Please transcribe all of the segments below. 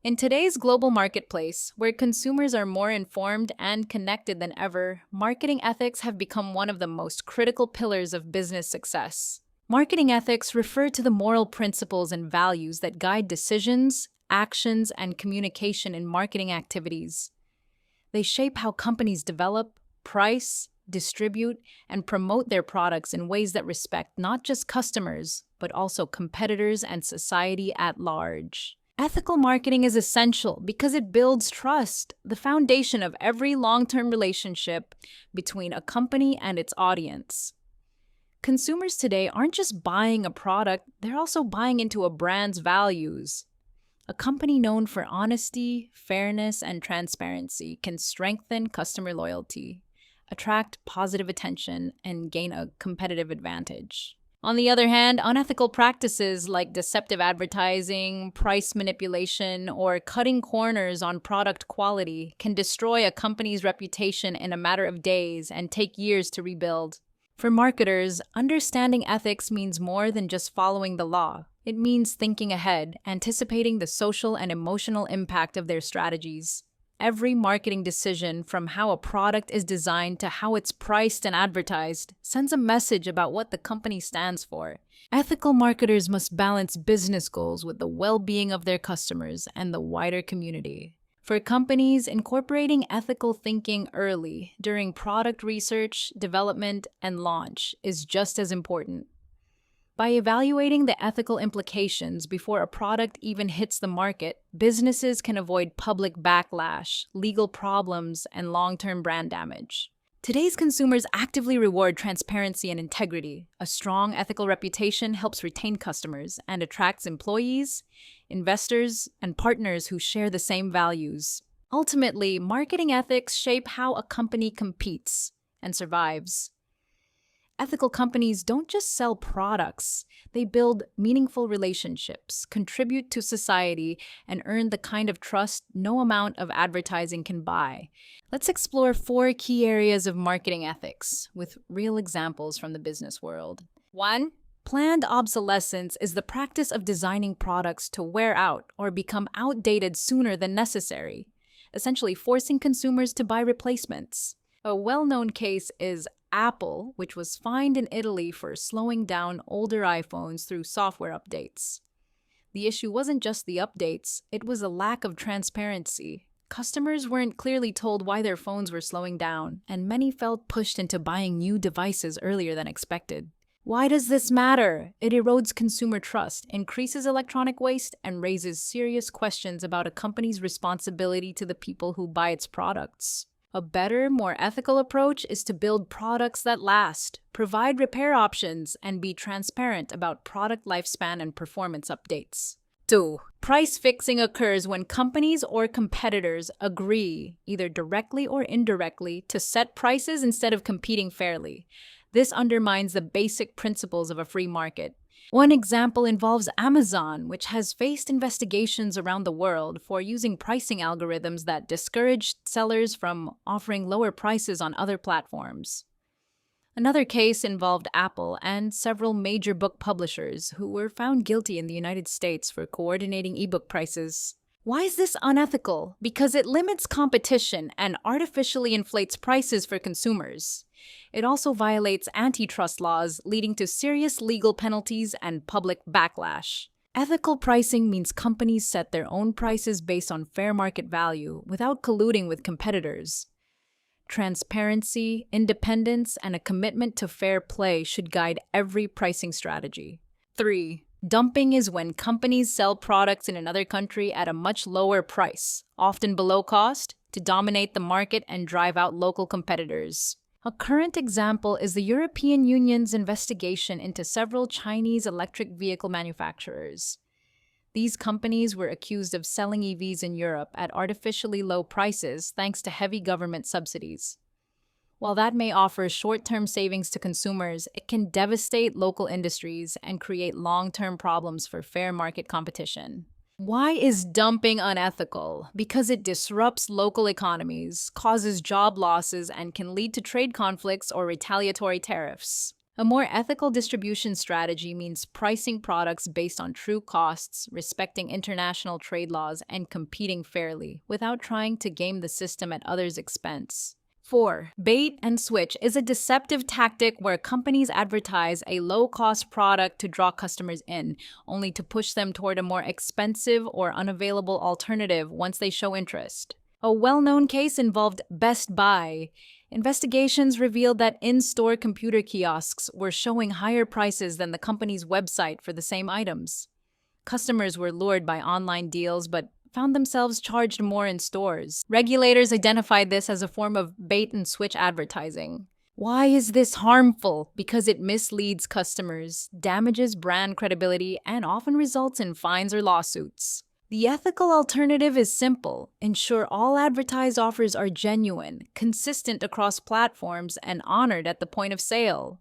In today's global marketplace, where consumers are more informed and connected than ever, marketing ethics have become one of the most critical pillars of business success. Marketing ethics refer to the moral principles and values that guide decisions, actions, and communication in marketing activities. They shape how companies develop, price, distribute, and promote their products in ways that respect not just customers, but also competitors and society at large. Ethical marketing is essential because it builds trust, the foundation of every long term relationship between a company and its audience. Consumers today aren't just buying a product, they're also buying into a brand's values. A company known for honesty, fairness, and transparency can strengthen customer loyalty, attract positive attention, and gain a competitive advantage. On the other hand, unethical practices like deceptive advertising, price manipulation, or cutting corners on product quality can destroy a company's reputation in a matter of days and take years to rebuild. For marketers, understanding ethics means more than just following the law. It means thinking ahead, anticipating the social and emotional impact of their strategies. Every marketing decision, from how a product is designed to how it's priced and advertised, sends a message about what the company stands for. Ethical marketers must balance business goals with the well-being of their customers and the wider community. For companies, incorporating ethical thinking early, during product research, development, and launch, is just as important. By evaluating the ethical implications before a product even hits the market, businesses can avoid public backlash, legal problems, and long-term brand damage. Today's consumers actively reward transparency and integrity. A strong ethical reputation helps retain customers and attracts employees, investors, and partners who share the same values. Ultimately, marketing ethics shape how a company competes and survives. Ethical companies don't just sell products, they build meaningful relationships, contribute to society, and earn the kind of trust no amount of advertising can buy. Let's explore 4 key areas of marketing ethics with real examples from the business world. 1. Planned obsolescence is the practice of designing products to wear out or become outdated sooner than necessary, essentially forcing consumers to buy replacements. A well-known case is Apple, which was fined in Italy for slowing down older iPhones through software updates. The issue wasn't just the updates, it was a lack of transparency. Customers weren't clearly told why their phones were slowing down, and many felt pushed into buying new devices earlier than expected. Why does this matter? It erodes consumer trust, increases electronic waste, and raises serious questions about a company's responsibility to the people who buy its products. A better, more ethical approach is to build products that last, provide repair options, and be transparent about product lifespan and performance updates. 2. Price fixing occurs when companies or competitors agree, either directly or indirectly, to set prices instead of competing fairly. This undermines the basic principles of a free market. One example involves Amazon, which has faced investigations around the world for using pricing algorithms that discouraged sellers from offering lower prices on other platforms. Another case involved Apple and several major book publishers who were found guilty in the United States for coordinating ebook prices. Why is this unethical? Because it limits competition and artificially inflates prices for consumers. It also violates antitrust laws, leading to serious legal penalties and public backlash. Ethical pricing means companies set their own prices based on fair market value without colluding with competitors. Transparency, independence, and a commitment to fair play should guide every pricing strategy. 3. Dumping is when companies sell products in another country at a much lower price, often below cost, to dominate the market and drive out local competitors. A current example is the European Union's investigation into several Chinese electric vehicle manufacturers. These companies were accused of selling EVs in Europe at artificially low prices thanks to heavy government subsidies. While that may offer short-term savings to consumers, it can devastate local industries and create long-term problems for fair market competition. Why is dumping unethical? Because it disrupts local economies, causes job losses, and can lead to trade conflicts or retaliatory tariffs. A more ethical distribution strategy means pricing products based on true costs, respecting international trade laws, and competing fairly without trying to game the system at others' expense. 4. Bait and switch is a deceptive tactic where companies advertise a low-cost product to draw customers in, only to push them toward a more expensive or unavailable alternative once they show interest. A well-known case involved Best Buy. Investigations revealed that in-store computer kiosks were showing higher prices than the company's website for the same items. Customers were lured by online deals but found themselves charged more in stores. Regulators identified this as a form of bait-and-switch advertising. Why is this harmful? Because it misleads customers, damages brand credibility, and often results in fines or lawsuits. The ethical alternative is simple. Ensure all advertised offers are genuine, consistent across platforms, and honored at the point of sale.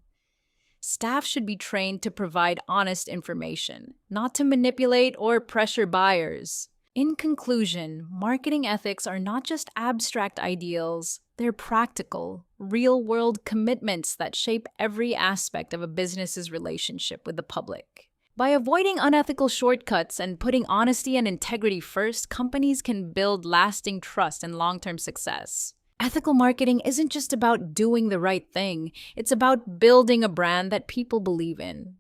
Staff should be trained to provide honest information, not to manipulate or pressure buyers. In conclusion, marketing ethics are not just abstract ideals, they're practical, real-world commitments that shape every aspect of a business's relationship with the public. By avoiding unethical shortcuts and putting honesty and integrity first, companies can build lasting trust and long-term success. Ethical marketing isn't just about doing the right thing, it's about building a brand that people believe in.